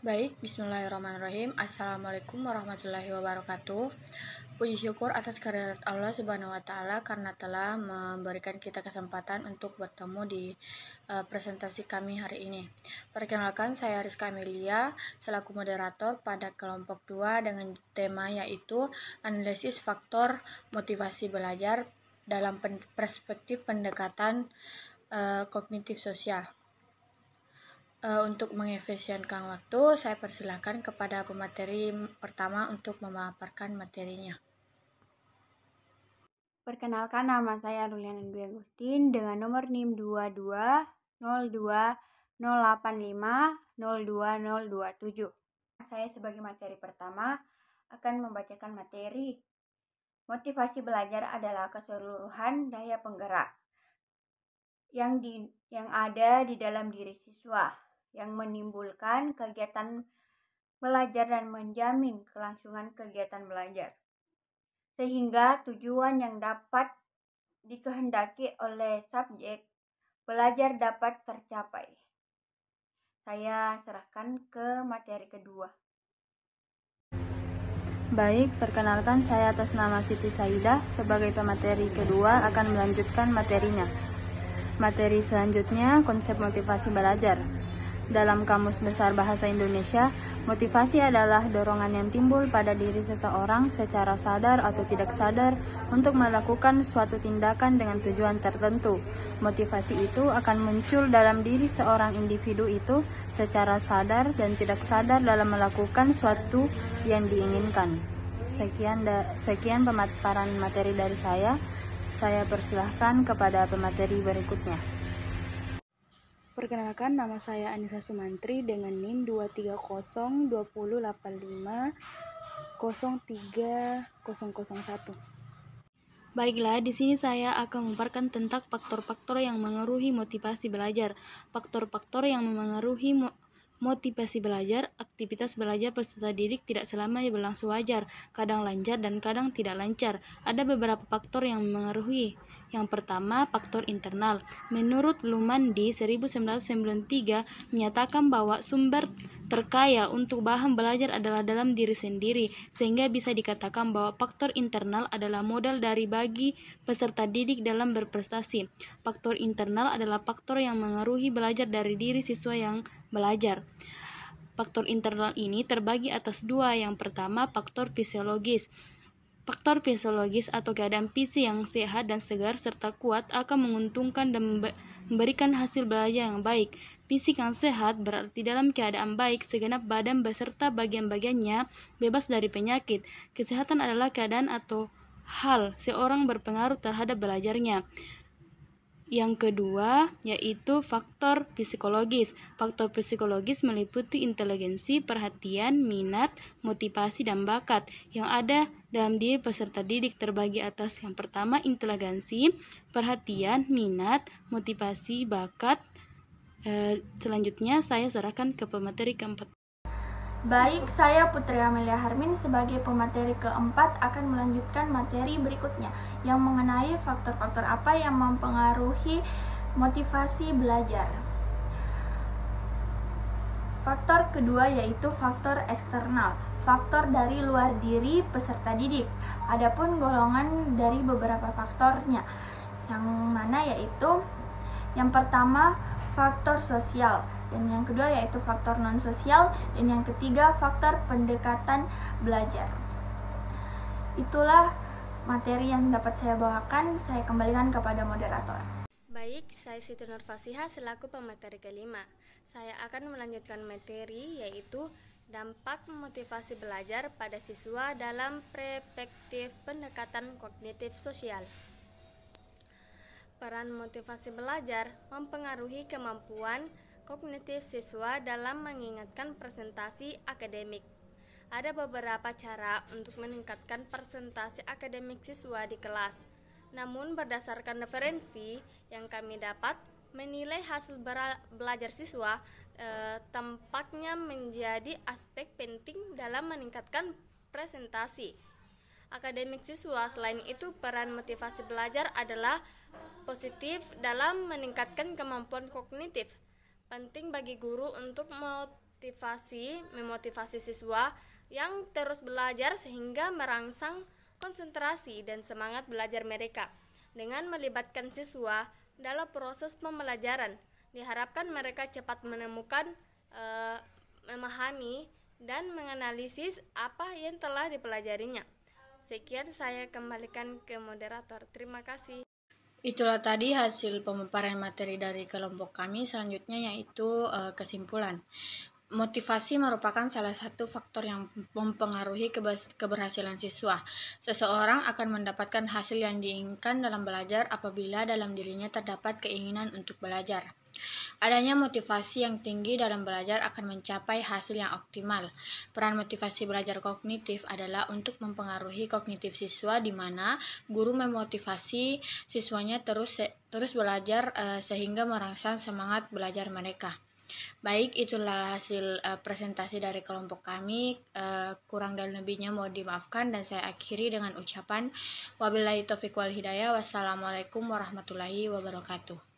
Baik, bismillahirrahmanirrahim. Assalamualaikum warahmatullahi wabarakatuh. Puji syukur atas kehadirat Allah Subhanahu wa taala karena telah memberikan kita kesempatan untuk bertemu di presentasi kami hari ini. Perkenalkan, saya Rizka Amelia selaku moderator pada kelompok 2 dengan tema yaitu analisis faktor motivasi belajar dalam perspektif pendekatan kognitif sosial. Untuk mengefisienkan waktu, saya persilahkan kepada pemateri pertama untuk memaparkan materinya. Perkenalkan, nama saya Ruliana Dwi Agustin dengan nomor NIM 220208502027. Saya sebagai materi pertama akan membacakan materi. Motivasi belajar adalah keseluruhan daya penggerak yang ada di dalam diri siswa, yang menimbulkan kegiatan belajar dan menjamin kelangsungan kegiatan belajar, sehingga tujuan yang dapat dikehendaki oleh subjek belajar dapat tercapai. Saya serahkan ke materi kedua. Baik, perkenalkan saya atas nama Siti Saidah sebagai pemateri kedua akan melanjutkan materinya. Materi selanjutnya, konsep motivasi belajar. Dalam Kamus Besar Bahasa Indonesia, motivasi adalah dorongan yang timbul pada diri seseorang secara sadar atau tidak sadar untuk melakukan suatu tindakan dengan tujuan tertentu. Motivasi itu akan muncul dalam diri seorang individu itu secara sadar dan tidak sadar dalam melakukan suatu yang diinginkan. Sekian pemaparan materi dari saya. Saya persilahkan kepada pemateri berikutnya. Perkenalkan, nama saya Anissa Sumantri dengan NIM 23085030001. Baiklah, di sini saya akan memaparkan tentang faktor-faktor yang mengaruhi motivasi belajar. Faktor-faktor yang mengaruhi motivasi belajar. Aktivitas belajar peserta didik tidak selamanya berlangsung wajar, kadang lancar dan kadang tidak lancar. Ada beberapa faktor yang mengaruhi. Yang pertama, faktor internal. Menurut Lumandi 1993 menyatakan bahwa sumber terkaya untuk bahan belajar adalah dalam diri sendiri, sehingga bisa dikatakan bahwa faktor internal adalah modal dari bagi peserta didik dalam berprestasi. Faktor internal adalah faktor yang mengaruhi belajar dari diri siswa yang belajar. Faktor internal ini terbagi atas dua. Yang pertama, faktor fisiologis. Faktor fisiologis atau keadaan fisik yang sehat dan segar serta kuat akan menguntungkan dan memberikan hasil belajar yang baik. Fisik yang sehat berarti dalam keadaan baik, segenap badan beserta bagian-bagiannya bebas dari penyakit. Kesehatan adalah keadaan atau hal seorang berpengaruh terhadap belajarnya. Yang kedua, yaitu faktor psikologis. Faktor psikologis meliputi inteligensi, perhatian, minat, motivasi, dan bakat yang ada dalam diri peserta didik terbagi atas yang pertama, inteligensi, perhatian, minat, motivasi, bakat. Selanjutnya saya serahkan ke pemateri keempat. Baik, saya Putri Amelia Harmin sebagai pemateri keempat akan melanjutkan materi berikutnya yang mengenai faktor-faktor apa yang mempengaruhi motivasi belajar. Faktor kedua yaitu faktor eksternal, faktor dari luar diri peserta didik. Adapun golongan dari beberapa faktornya, yang mana yaitu yang pertama faktor sosial, dan yang kedua yaitu faktor non-sosial, dan yang ketiga faktor pendekatan belajar. Itulah materi yang dapat saya bawakan. Saya kembalikan kepada moderator. Baik, saya Siti Nur Fasiha selaku pemateri kelima. Saya akan melanjutkan materi yaitu dampak motivasi belajar pada siswa dalam perspektif pendekatan kognitif sosial. Peran motivasi belajar mempengaruhi kemampuan kognitif siswa dalam mengingatkan presentasi akademik. Ada beberapa cara untuk meningkatkan presentasi akademik siswa di kelas. Namun berdasarkan referensi yang kami dapat, menilai hasil belajar siswa tampaknya menjadi aspek penting dalam meningkatkan presentasi akademik siswa. Selain itu, peran motivasi belajar adalah positif dalam meningkatkan kemampuan kognitif. Penting bagi guru untuk memotivasi siswa yang terus belajar sehingga merangsang konsentrasi dan semangat belajar mereka. Dengan melibatkan siswa dalam proses pembelajaran, diharapkan mereka cepat menemukan, memahami, dan menganalisis apa yang telah dipelajarinya. Sekian, saya kembalikan ke moderator. Terima kasih. Itulah tadi hasil pemaparan materi dari kelompok kami. Selanjutnya yaitu kesimpulan. Motivasi merupakan salah satu faktor yang mempengaruhi keberhasilan siswa. Seseorang akan mendapatkan hasil yang diinginkan dalam belajar apabila dalam dirinya terdapat keinginan untuk belajar. Adanya motivasi yang tinggi dalam belajar akan mencapai hasil yang optimal. Peran motivasi belajar kognitif adalah untuk mempengaruhi kognitif siswa, di mana guru memotivasi siswanya terus belajar sehingga merangsang semangat belajar mereka. Baik, itulah hasil presentasi dari kelompok kami. Kurang dan lebihnya mohon dimaafkan, dan saya akhiri dengan ucapan wabillahi taufiq wal hidayah. Wassalamualaikum warahmatullahi wabarakatuh.